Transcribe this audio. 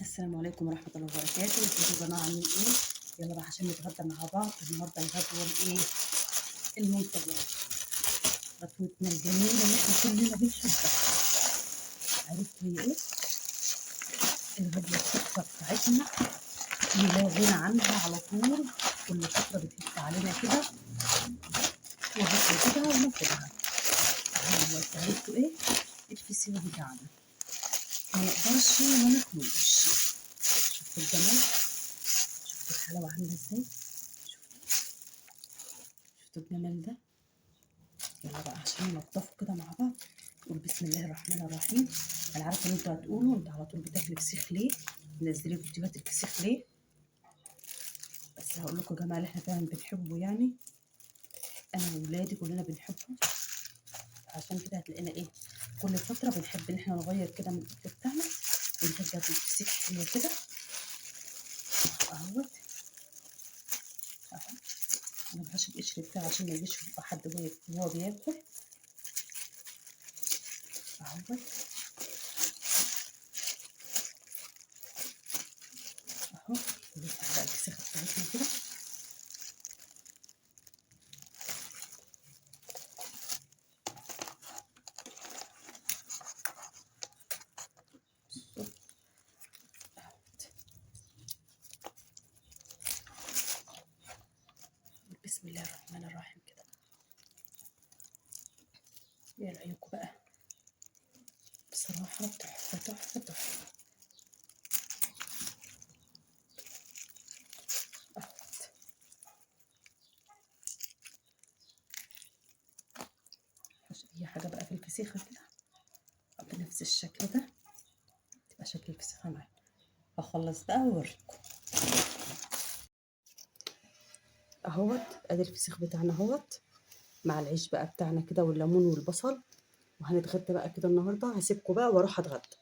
السلام عليكم ورحمة الله وبركاته. ازيكم يا جماعة عاملين ايه؟ يلا بقى عشان نتغدى مع بعض. النهارده الغدوة الايه؟ المنتظرة، غدوتنا الجميلة اللي احنا كلنا بنحبها. عرفتوا هي ايه؟ الغدوة التحفة بتاعتنا اللي لا غنى عنها على طول، كل فترة بتهف علينا كده وهاكل كده وناكلها. هو عرفتوا ايه؟ الفسيخ بتاعنا ما نقدرش ما ناكلوش. شفتوا الجمال؟ شفتوا الحلاوة عاملة ازاي؟ شفتوا الجمال ده؟ يلا بقى عشان ننضفه كده مع بعض، نقول بسم الله الرحمن الرحيم. انا عارفه ان انتوا هتقولوا انت على طول بتاكلي فسيخ ليه؟ منزلي فيديوهات الفسيخ ليه؟ بس هقول لكم يا جماعه اللي احنا فعلا بنحبه، يعني انا وولادي كلنا بنحبه. عشان كده هتلاقينا ايه، كل فتره بنحب ان احنا نغير كده من الاكل بتاعنا ونرجع بالفسيخ حلو كده اهوت. اهو انا بحشي القشر بتاعه عشان ما يجيش في حد وهو بياكل اهوت. اهو نفتح بقى الفسيخه بتاعتنا كده. بسم الله الرحمن الرحيم كده. ايه رايكم بقى؟ بصراحه تحفه تحفه تحفه. اي حاجه بقى في الفسيخه كده بنفس الشكل ده تبقى شكل الفسيخه معايا. هخلص بقى واوريكم اهوت. ادي الفسيخ بتاعنا اهوت مع العيش بقى بتاعنا كده والليمون والبصل، وهنتغدى بقى كده النهارده. هسيبكم بقى واروح اتغدى.